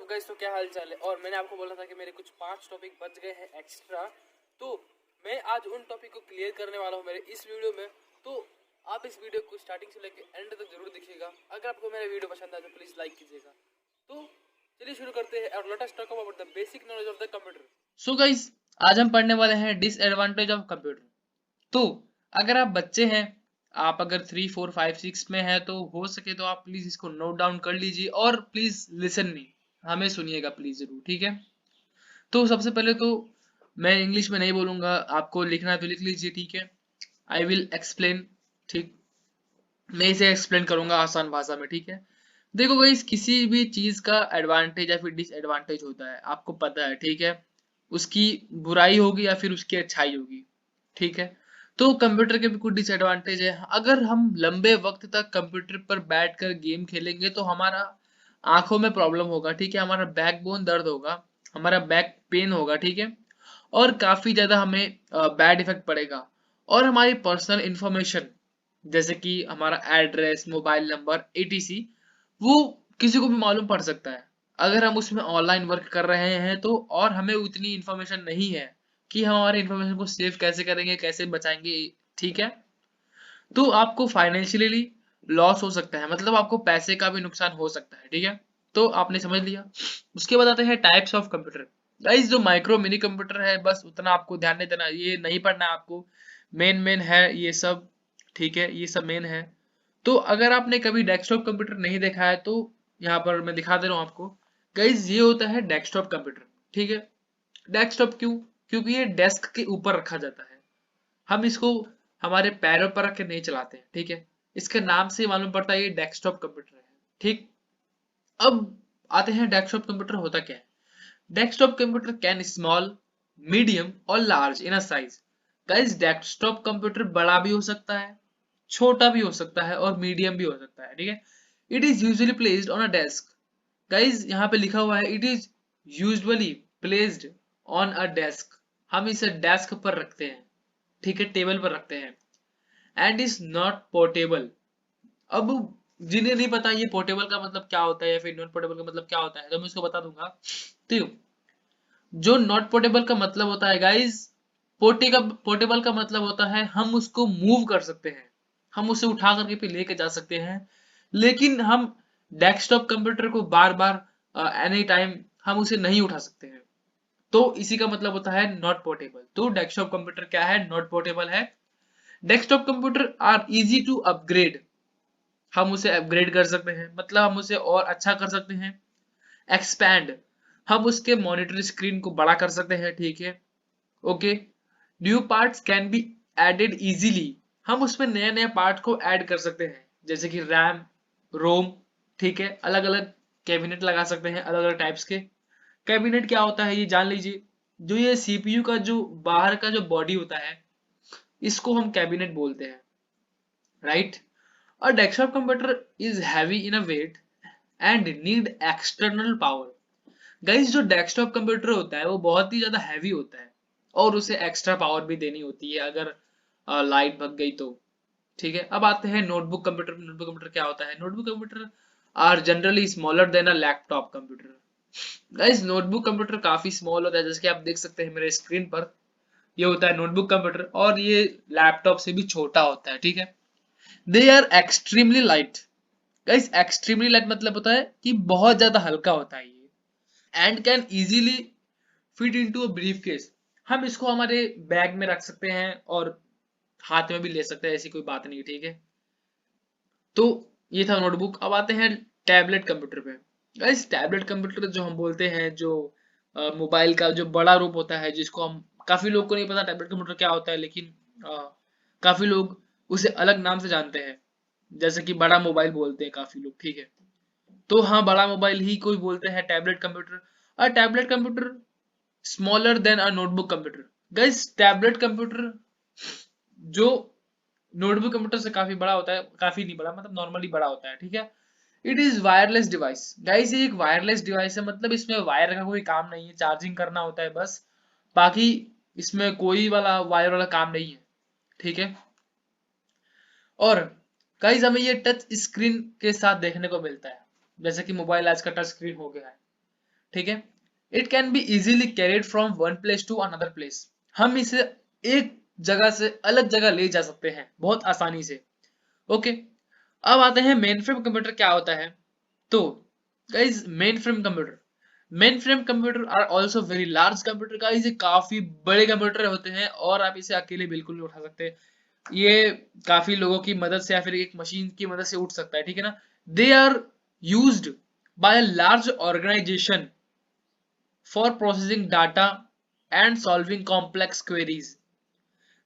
Guys, तो क्या हाल चाल है। और मैंने आपको बोला था कि मेरे कुछ 5 टॉपिक बच गए हैं एक्स्ट्रा, तो मैं आज उन टॉपिक को क्लियर करने वाला हूँ मेरे इस वीडियो में। तो आप इस वीडियो को स्टार्टिंग से लेकर एंड तक जरूर देखिएगा। अगर आपको मेरा वीडियो पसंद आए तो प्लीज़ लाइक कीजिएगा। तो चलिए शुरू करते हैं और let us talk about the basic knowledge of the computer. So guys, आज हम पढ़ने वाले हैं डिसएडवांटेज ऑफ कंप्यूटर। तो अगर आप बच्चे हैं, आप अगर 3, 4, 5, 6 में हैं, तो हो सके तो आप प्लीज इसको नोट डाउन कर लीजिए और प्लीज लिसन मी, हमें सुनिएगा प्लीज जरूर, ठीक है। तो सबसे पहले तो मैं इंग्लिश में नहीं बोलूंगा, आपको लिखना है तो लिख लीजिए, ठीक है। आई विल एक्सप्लेन, ठीक। मैं इसे एक्सप्लेन करूंगा आसान भाषा में, ठीक है। देखो गाइस, किसी भी चीज का एडवांटेज या फिर डिसएडवांटेज होता है, आपको पता है, ठीक है। उसकी बुराई होगी या फिर उसकी अच्छाई होगी, ठीक है। तो कंप्यूटर के भी कुछ डिसएडवांटेज है। अगर हम लंबे वक्त तक कंप्यूटर पर बैठकर गेम खेलेंगे तो हमारा आंखों में प्रॉब्लम होगा, ठीक है। हमारा बैकबोन दर्द होगा, हमारा बैक पेन होगा, ठीक है। और काफी ज्यादा हमें बैड इफेक्ट पड़ेगा। और हमारी पर्सनल इंफॉर्मेशन, जैसे कि हमारा एड्रेस, मोबाइल नंबर, एटीसी, वो किसी को भी मालूम पड़ सकता है। अगर हम उसमें ऑनलाइन वर्क कर रहे हैं तो, और हमें उतनी इन्फॉर्मेशन नहीं है कि हम हमारे इन्फॉर्मेशन को सेव कैसे करेंगे, कैसे बचाएंगे, ठीक है। तो आपको फाइनेंशियली लॉस हो सकता है, मतलब आपको पैसे का भी नुकसान हो सकता है, ठीक है। तो आपने समझ लिया। उसके बाद आते हैं टाइप्स ऑफ कंप्यूटर। गाइस, जो माइक्रो मिनी कंप्यूटर है, बस उतना आपको ध्यान नहीं देना, ये नहीं पढ़ना है आपको। मेन है ये सब, ठीक है, ये सब मेन है। तो अगर आपने कभी डेस्कटॉप कंप्यूटर नहीं देखा है तो यहाँ पर मैं दिखा दे रहा हूँ आपको। गाइस, ये होता है डेस्कटॉप कंप्यूटर, ठीक है। डेस्कटॉप क्यों? क्योंकि ये डेस्क के ऊपर रखा जाता है। हम इसको हमारे पैरों पर रख के नहीं चलाते हैं, ठीक है। इसके नाम से मालूम पड़ता है ये डेस्कटॉप कंप्यूटर है, ठीक। अब आते हैं डेस्कटॉप कंप्यूटर होता क्या है। Desktop computer can small, medium और large in a size. Guys, desktop computer बड़ा भी हो सकता है, छोटा भी हो सकता है और मीडियम भी हो सकता है, ठीक है। It is usually placed on a desk. Guys, यहाँ पे लिखा हुआ है it is usually placed on a desk. हम इसे डेस्क पर रखते हैं, ठीक है, टेबल पर रखते हैं। And is not portable. अब जिन्हें नहीं पता ये पोर्टेबल का मतलब क्या होता है या फिर नॉट पोर्टेबल का मतलब क्या होता है, तो मैं इसको बता दूंगा। तो जो नॉट पोर्टेबल का मतलब होता है गाइस, पोर्टेबल का मतलब होता है हम उसको मूव कर सकते हैं, हम उसे उठा करके पे लेके जा सकते हैं। लेकिन हम डेस्कटॉप कंप्यूटर को बार बार एनी टाइम हम उसे नहीं उठा सकते हैं। तो इसी का मतलब होता है नॉट पोर्टेबल। तो डेस्कटॉप कंप्यूटर क्या है? नॉट पोर्टेबल है। Desktop computer are easy to upgrade. हम उसे अपग्रेड कर सकते हैं, मतलब हम उसे और अच्छा कर सकते हैं। एक्सपैंड, हम उसके मॉनिटर स्क्रीन को बड़ा कर सकते हैं, ठीक है। Okay. New parts can be added easily. हम उसमें नए नए पार्ट को ऐड कर सकते हैं, जैसे कि रैम, रोम, ठीक है। अलग अलग कैबिनेट लगा सकते हैं, अलग अलग टाइप्स के। कैबिनेट क्या होता है ये जान लीजिए। जो ये सीपीयू का जो बाहर का जो बॉडी होता है, इसको हम कैबिनेट बोलते हैं, right. A desktop computer is heavy in a weight and need external power. Guys, जो डेस्कटॉप कंप्यूटर होता है वो बहुत ही ज्यादा हैवी होता है और उसे एक्स्ट्रा पावर भी देनी होती है अगर लाइट भग गई तो, ठीक है। अब आते हैं नोटबुक कंप्यूटर। नोटबुक कंप्यूटर क्या होता है? Notebook computer are generally smaller than a laptop computer. Guys, notebook computer काफी स्मॉल होता है, जैसे कि आप देख सकते हैं मेरे स्क्रीन पर। ये होता है नोटबुक कंप्यूटर और ये लैपटॉप से भी छोटा होता है, ठीक है। They are extremely light. Guys, extremely light मतलब होता है कि बहुत ज्यादा हल्का होता है ये। And can easily fit into a brief case. हम इसको हमारे बैग में रख सकते हैं और हाथ में भी ले सकते हैं, ऐसी कोई बात नहीं, ठीक है। तो ये था नोटबुक। अब आते हैं टैबलेट कंप्यूटर पे। गाइस, टैबलेट कंप्यूटर जो हम बोलते हैं, जो मोबाइल का जो बड़ा रूप होता है, जिसको हम, काफी लोग को नहीं पता टैबलेट कंप्यूटर क्या होता है, लेकिन काफी लोग उसे अलग नाम से जानते हैं, जैसे कि बड़ा मोबाइल बोलते हैं काफी लोग, ठीक है। तो हाँ, बड़ा मोबाइल ही कोई बोलते हैं टैबलेट कंप्यूटर। और tablet computer smaller than a notebook computer. Guys, tablet computer जो नोटबुक कंप्यूटर से काफी बड़ा होता है, काफी नहीं बड़ा, मतलब नॉर्मली बड़ा होता है, ठीक है। It is wireless device. Guys, ये एक वायरलेस डिवाइस है, मतलब इसमें वायर का कोई काम नहीं है, चार्जिंग करना होता है बस। बाकी इसमें कोई वाला वायर वाला काम नहीं है, ठीक है। और गाइस, हमें ये टच स्क्रीन के साथ देखने को मिलता है, जैसे कि मोबाइल आज का टच स्क्रीन हो गया है, ठीक है। It can be easily carried from one place to another place, हम इसे एक जगह से अलग जगह ले जा सकते हैं बहुत आसानी से। ओके, अब आते हैं मेन फ्रेम कंप्यूटर क्या होता है। तो guys mainframe computer are also very large computer. Guys ये काफी बड़े कंप्यूटर होते हैं और आप इसे अकेले बिल्कुल नहीं उठा सकते, ये काफी लोगों की मदद से या फिर एक मशीन की मदद से उठ सकता है, ठीक है ना। They are used by a large organization for processing data and solving complex queries.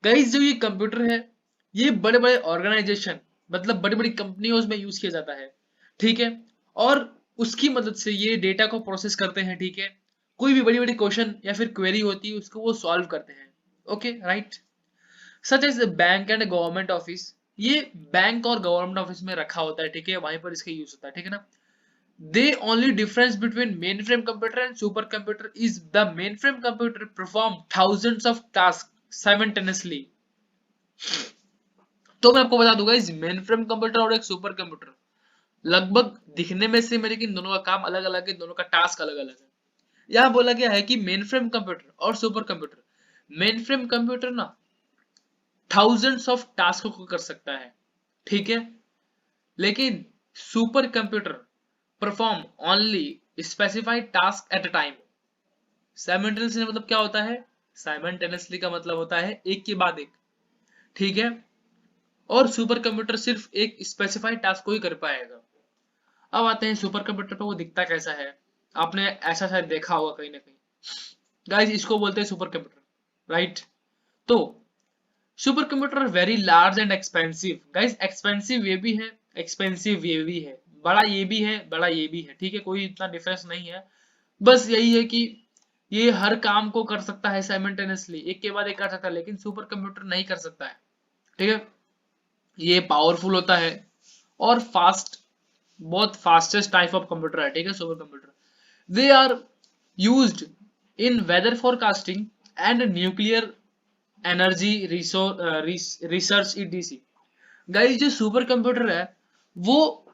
Guys जो ये कंप्यूटर है ये बड़े बड़े ऑर्गेनाइजेशन मतलब बड़ी बड़ी कंपनियों में यूज किया जाता है, ठीक है। और उसकी मदद से ये डेटा को प्रोसेस करते हैं, ठीक है। कोई भी बड़ी बड़ी क्वेश्चन या फिर क्वेरी होती है उसको वो सॉल्व करते हैं। Okay right, such as bank and government office, ये बैंक और गवर्नमेंट ऑफिस में रखा होता है, ठीक है, वहीं पर इसका यूज होता है, ठीक है ना। The only difference between mainframe computer and supercomputer is the mainframe computer perform thousands of tasks simultaneously। तो मैं आपको बता दूंगा इस mainframe कंप्यूटर और एक सुपर कंप्यूटर लगभग दिखने में सेम है लेकिन दोनों का काम अलग अलग है, दोनों का टास्क अलग अलग है। यहां बोला गया है कि mainframe कंप्यूटर और सुपर कंप्यूटर, mainframe कंप्यूटर ना thousands of टास्क को कर सकता है, ठीक है, लेकिन super computer perform only specified task at a time. Simultaneously मतलब क्या होता है, साइमल्टेनियसली का मतलब होता है एक के बाद एक, ठीक है। और सुपर कंप्यूटर सिर्फ एक स्पेसिफाइड टास्क को ही कर पाएगा। अब आते हैं सुपर कंप्यूटर पे, वो दिखता कैसा है, आपने ऐसा शायद देखा होगा कहीं ना कहीं। गाइस इसको बोलते हैं सुपर कंप्यूटर, राइट। तो super computer very large and expensive. Guys expensive ये भी है, एक्सपेंसिव ये भी है, बड़ा ये भी है, बड़ा ये भी है, ठीक है, कोई इतना डिफरेंस नहीं है। बस यही है कि ये हर काम को कर सकता है साइमल्टेनियसली, एक के बाद एक कर सकता है, लेकिन सुपर कंप्यूटर नहीं कर सकता है, ठीक है। ये पावरफुल होता है और फास्ट, बहुत फास्टेस्ट टाइप ऑफ कंप्यूटर है, ठीक है, super computer. They are used in weather forecasting and nuclear energy research etc. Guys जो सुपर कंप्यूटर है वो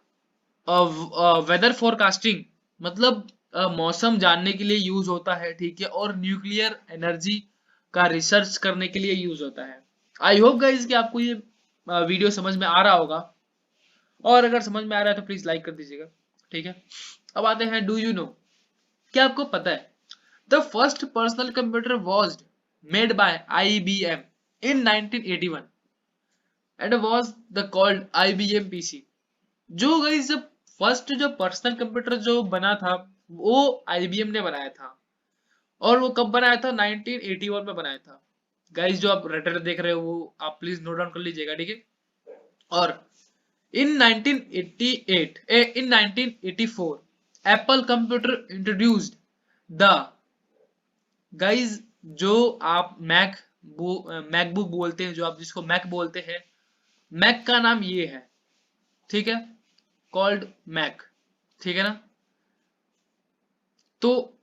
वेदर फोरकास्टिंग मतलब मौसम जानने के लिए यूज होता है, ठीक है, और न्यूक्लियर एनर्जी का रिसर्च करने के लिए यूज होता है। आई होप गाइस कि आपको ये वीडियो समझ में आ रहा होगा, और अगर समझ में आ रहा है तो प्लीज लाइक कर दीजिएगा, ठीक है। अब आते हैं डू यू नो, क्या आपको पता है the first personal computer was made by IBM in 1981 and was the called IBM PC। जो गाइस जब फर्स्ट जो पर्सनल कंप्यूटर जो बना था वो IBM ने बनाया था, और वो कब बनाया था, 1981 में बनाया था। गाइस जो आप रेटर देख रहे हो वो आप प्लीज नोट डाउन कर लीजिएगा, ठीक है। और इन 1984 Apple computer introduced the, guys जो आप मैकबुक बोलते हैं, जो आप जिसको मैक बोलते हैं, मैक का नाम ये है, ठीक है, कॉल्ड मैक, ठीक है ना। तो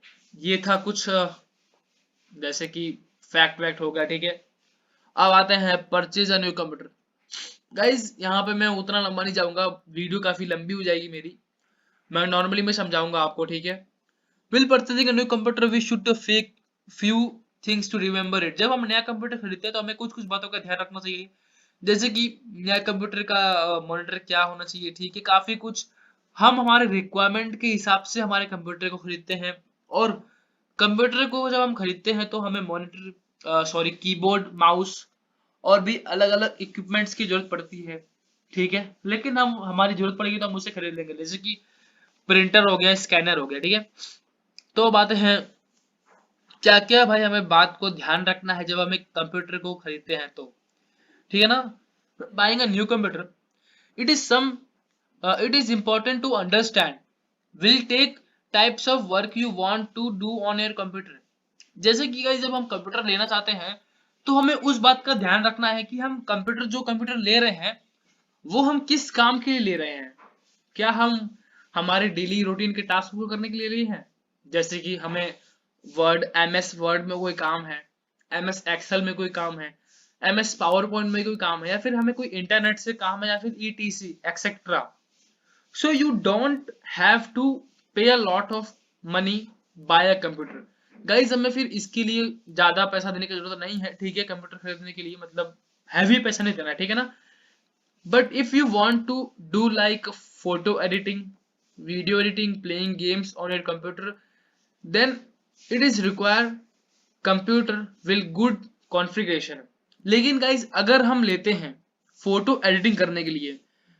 ये था कुछ जैसे कि फैक्ट वैक्ट हो गया, ठीक है। अब आते हैं purchase a new computer. Guys यहाँ पे मैं उतना लंबा नहीं जाऊंगा, वीडियो काफी लंबी हो जाएगी मेरी, मैं नॉर्मली में समझाऊंगा आपको, ठीक है। Will purchasing a new computer we should fake few things to remember it. जब हम नया कंप्यूटर खरीदते हैं तो हमें कुछ कुछ बातों का ध्यान रखना चाहिए, जैसे कि नया कंप्यूटर का मॉनिटर क्या होना चाहिए, ठीक है, काफी कुछ। हम हमारे रिक्वायरमेंट के हिसाब से हमारे कंप्यूटर को खरीदते हैं, और कंप्यूटर को जब हम खरीदते हैं तो हमें मॉनिटर सॉरी कीबोर्ड माउस और भी अलग अलग इक्विपमेंट्स की जरूरत पड़ती है, ठीक है। लेकिन हम हमारी जरूरत पड़ेगी तो हम उसे खरीद लेंगे, जैसे कि प्रिंटर हो गया, स्कैनर हो गया, ठीक है। तो बात है क्या क्या भाई हमें बात को ध्यान रखना है जब हम एक कंप्यूटर को खरीदते हैं तो, ठीक है ना। Buying a new computer it is some it is important to understand will take types of work you want to do on your computer। जैसे कि गाइस जब हम कंप्यूटर लेना चाहते हैं तो हमें उस बात का ध्यान रखना है कि हम कंप्यूटर ले रहे हैं वो हम किस काम के लिए ले रहे हैं। क्या हम हमारे डेली रूटीन के टास्क को करने के लिए लिए हैं, जैसे कि हमें MS वर्ड में कोई काम है, MS एक्सेल में कोई काम है, MS पावर पॉइंट में कोई काम है, या फिर हमें कोई इंटरनेट से काम है, या फिर ETC etcetera. So you don't have to pay a lot of money buy a computer. Guys हमें फिर इसके लिए ज्यादा पैसा देने की जरूरत नहीं है, ठीक है, कंप्यूटर खरीदने के लिए, मतलब हैवी पैसा नहीं देना है, ठीक है ना। But if you want to do like photo editing, video editing, playing games on your computer, then it is require computer will good configuration. लेकिन गाइज अगर हम लेते हैं फोटो एडिटिंग करने के लिए,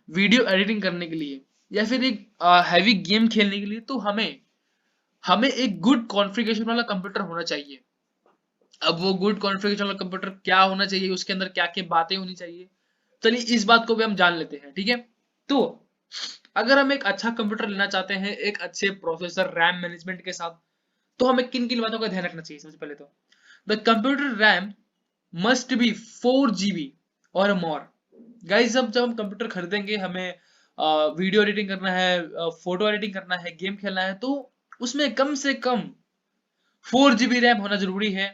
वीडियो एडिटिंग करने के लिए, या फिर एक हैवी गेम खेलने के लिए, तो हमें हमें एक गुड कॉन्फ़िगरेशन वाला कंप्यूटर होना चाहिए। अब वो गुड कॉन्फ़िगरेशन वाला कंप्यूटर क्या होना चाहिए, उसके अंदर क्या क्या बातें होनी चाहिए, चलिए इस बात को भी हम जान लेते हैं, ठीक है। तो अगर हम एक अच्छा कंप्यूटर लेना चाहते हैं एक अच्छे प्रोसेसर रैम मैनेजमेंट के साथ, तो हमें किन किन बातों का ध्यान रखना चाहिए। सबसे पहले तो the computer RAM must be 4 GB और मोर। गाइस जब हम कंप्यूटर खरीदेंगे, हमें वीडियो एडिटिंग करना है, फोटो एडिटिंग करना है, गेम खेलना है, तो उसमें कम से कम 4 GB रैम होना जरूरी है,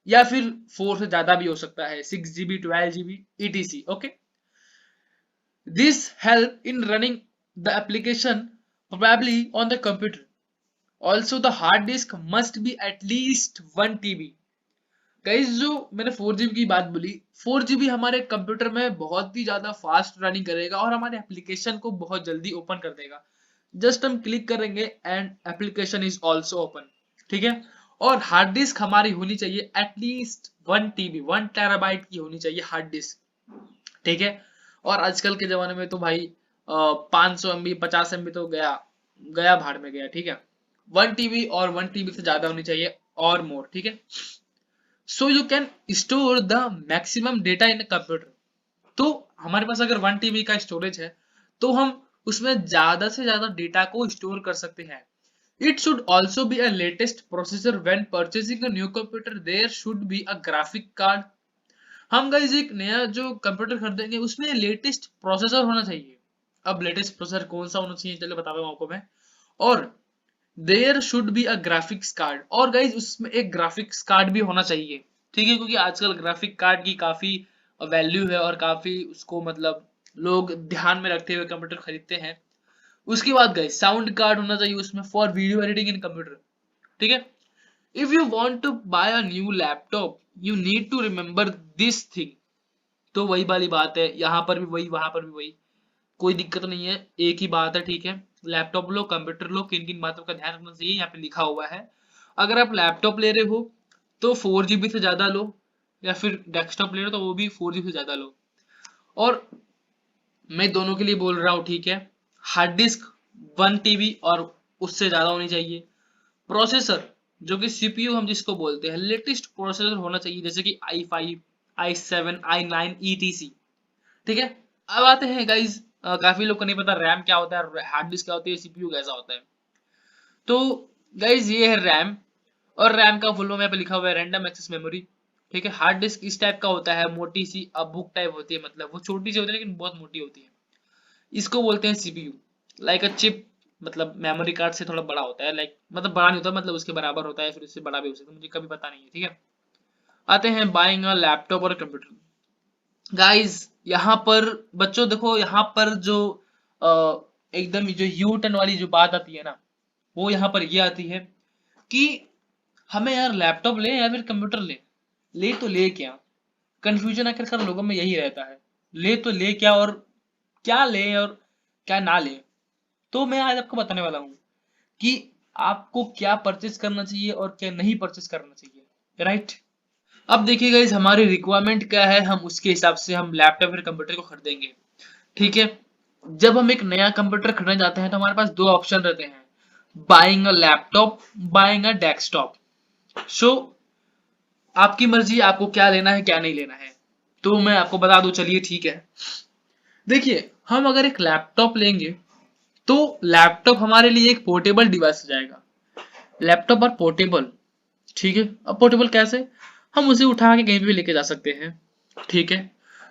या फिर 4 से ज्यादा भी हो सकता है, 6 GB, 12 GB etc। Okay, this help in running the application probably on the computer. Also the hard disk must be at least 1 TB। Guys जो मैंने 4 GB की बात बोली, 4 GB हमारे कंप्यूटर में बहुत ही ज्यादा फास्ट रनिंग करेगा और हमारे एप्लीकेशन को बहुत जल्दी ओपन कर देगा। जस्ट हम क्लिक करेंगे and application is also open, ठीक है। और हार्ड डिस्क हमारी होनी चाहिए एटलीस्ट 1 TB, 1 TB की होनी चाहिए हार्ड डिस्क, ठीक है। और आजकल के जमाने में तो भाई 500 MB 50 MB तो गया गया भाड़ में गया, ठीक है। 1 TB और 1 TB से ज्यादा होनी चाहिए और मोर, ठीक है। So you can store the maximum data in computer. तो हमारे पास अगर 1 TB का स्टोरेज है, तो हम उसमें ज्यादा से ज्यादा डेटा को स्टोर कर सकते हैं। It should also be a latest processor when purchasing a new computer, there should be a graphic card. हम गाइस एक नया जो कंप्यूटर खरीदेंगे उसमें लेटेस्ट प्रोसेसर होना चाहिए। अब लेटेस्ट प्रोसेसर कौन सा होना चाहिए चलिए बताता हूँ आपको मैं। और there should be a graphics card, और गाइज उसमें एक ग्राफिक्स कार्ड भी होना चाहिए, ठीक है, क्योंकि आजकल ग्राफिक कार्ड की काफी वैल्यू है और काफी उसको मतलब लोग ध्यान में रखते हुए कंप्यूटर खरीदते हैं। उसके बाद गाइज साउंड कार्ड होना चाहिए उसमें for video editing in computer, ठीक है। If you want to buy a new laptop you need to remember this thing. तो वही वाली बात है, यहाँ पर भी वही वहां पर भी वही, कोई दिक्कत नहीं है, एक ही बात है, ठीक है। लैपटॉप लो, कंप्यूटर लो, किन किन बातों का ध्यान रखना चाहिए यहाँ पे लिखा हुआ है। अगर आप लैपटॉप ले रहे हो तो 4 GB से ज्यादा लो, या फिर डेस्कटॉप ले रहे हो तो वो भी 4 GB से ज्यादा लो। और मैं दोनों के लिए बोल रहा हूँ, ठीक है। हार्ड डिस्क 1 TB और उससे ज्यादा होनी चाहिए। प्रोसेसर जो कि सीपीयू हम जिसको बोलते हैं, लेटेस्ट प्रोसेसर होना चाहिए, जैसे कि i5, i7, i9 etc, ठीक है। अब आते हैं गाइज, काफी लोग को नहीं पता रैम क्या होता है, हार्ड डिस्क क्या होती है, सीपीयू कैसा होता है। तो गाइज ये है रैम, और रैम का फुल फॉर्म यहाँ पे लिखा हुआ है रैंडम एक्सेस मेमोरी, ठीक है। हार्ड डिस्क इस टाइप का होता है, मोटी सी बुक टाइप होती है, मतलब वो छोटी सी होती है लेकिन बहुत मोटी होती है। इसको बोलते हैं सीपीयू, लाइक अ चिप, मतलब मेमोरी कार्ड से थोड़ा बड़ा होता है, लाइक मतलब बड़ा नहीं होता, मतलब उसके बराबर होता है, फिर उससे बड़ा भी हो सकता है, मुझे कभी पता नहीं है, ठीक है। आते हैं बाइंग अ लैपटॉप और कंप्यूटर। गाइस यहाँ पर बच्चों देखो, यहाँ पर जो एकदम जो यू टर्न वाली जो बात आती है ना, वो यहाँ पर ये आती है कि हमें यार लैपटॉप ले या फिर कंप्यूटर ले तो ले क्या। कंफ्यूजन आखिरकार लोगों में यही रहता है, ले तो ले क्या, और क्या ले और क्या ना ले। तो मैं आज आपको बताने वाला हूँ कि आपको क्या परचेस करना चाहिए और क्या नहीं परचेस करना चाहिए, राइट। अब देखिए गाइस हमारी रिक्वायरमेंट क्या है, हम उसके हिसाब से हम लैपटॉप या कंप्यूटर को खरीदेंगे, ठीक है। जब हम एक नया कंप्यूटर खरीदने जाते हैं तो हमारे पास दो ऑप्शन रहते हैं, buying a laptop, buying a desktop. So आपकी मर्जी, आपको क्या लेना है क्या नहीं लेना है। तो मैं आपको बता दूं, चलिए ठीक है। देखिए हम अगर एक लैपटॉप लेंगे तो लैपटॉप हमारे लिए एक पोर्टेबल डिवाइस हो जाएगा। लैपटॉप और पोर्टेबल, ठीक है। अब पोर्टेबल कैसे, हम उसे उठा के कहीं भी लेके जा सकते हैं, ठीक है।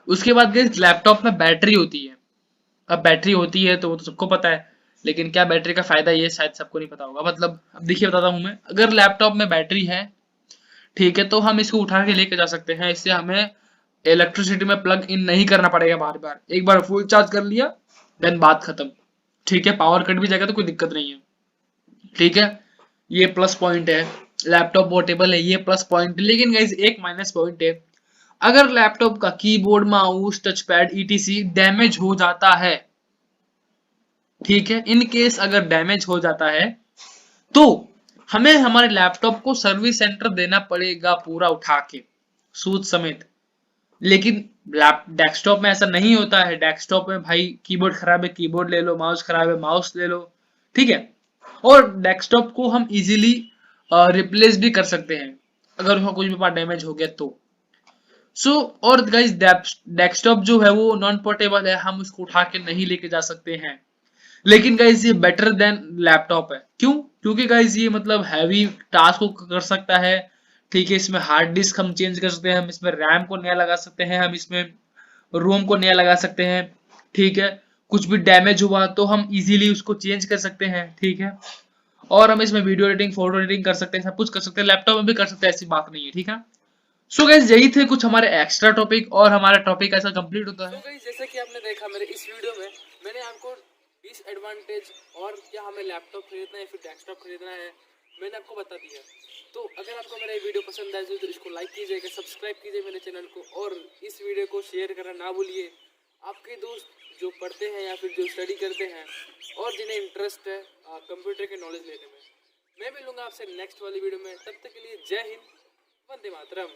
उसके बाद गाइस लैपटॉप में बैटरी होती है। अब बैटरी होती है तो वो तो सबको पता है, लेकिन क्या बैटरी का फायदा ये शायद सबको नहीं पता होगा। मतलब अब देखिए बताता हूँ मैं, अगर लैपटॉप में बैटरी है, ठीक है, तो हम इसको उठा के लेके जा सकते हैं। इससे हमें इलेक्ट्रिसिटी में प्लग इन नहीं करना पड़ेगा बार बार, एक बार फुल चार्ज कर लिया देन बात खत्म, ठीक है। पावर कट भी जाएगा तो कोई दिक्कत नहीं है, ठीक है। ये प्लस पॉइंट है, लैपटॉप पोर्टेबल है, ये प्लस पॉइंट है। लेकिन गाइस एक माइनस पॉइंट है, अगर लैपटॉप का keyboard, mouse, touch pad etc damage हो जाता है, ठीक है, इन केस अगर डैमेज हो जाता है तो हमें हमारे लैपटॉप को सर्विस सेंटर देना पड़ेगा पूरा उठा के, सूद समेत। लेकिन डेस्कटॉप में ऐसा नहीं होता है। डेस्कटॉप में भाई कीबोर्ड खराब है कीबोर्ड ले लो, माउस खराब है माउस ले लो, ठीक है। और डेस्कटॉप को हम इजीली रिप्लेस भी कर सकते हैं अगर उसका कुछ भी पार्ट डैमेज हो गया तो। और गाइस डेस्कटॉप जो है वो नॉन पोर्टेबल है, हम उसको उठा के नहीं लेके जा सकते हैं। लेकिन गाइस ये बेटर देन लैपटॉप है। क्यों? क्योंकि गाइस ये मतलब हैवी टास्क को कर सकता है, ठीक है। इसमें हार्ड डिस्क हम चेंज कर सकते हैं, हम इसमें रैम को नया लगा सकते हैं, हम इसमें रोम को नया लगा सकते हैं, ठीक है। कुछ भी डैमेज हुआ तो हम इजीली उसको चेंज कर सकते हैं, ठीक है। और हम इसमें वीडियो एडिटिंग, फोटो एडिटिंग कर सकते हैं, सब कुछ कर सकते हैं, लैपटॉप में भी कर सकते हैं, ऐसी बात नहीं है, ठीक है। सो गाइस यही थे कुछ हमारे एक्स्ट्रा टॉपिक, और हमारा टॉपिक ऐसा कंप्लीट होता है। गाइस जैसे कि आपने देखा मेरे इस वीडियो में, मैंने आपको डिसएडवांटेज और क्या हमें लैपटॉप खरीदना है फिर डेस्कटॉप खरीदना है मैंने आपको बता दिया। तो अगर आपको मेरा ये वीडियो पसंद आए तो इसको लाइक कीजिएगा, सब्सक्राइब कीजिए मेरे चैनल को, और इस वीडियो को शेयर करना ना भूलिए। आपके दोस्त जो पढ़ते हैं या फिर जो स्टडी करते हैं और जिन्हें इंटरेस्ट है कंप्यूटर के नॉलेज लेने में। मैं मिलूंगा आपसे नेक्स्ट वाली वीडियो में, तब तक के लिए जय हिंद, वंदे मातरम।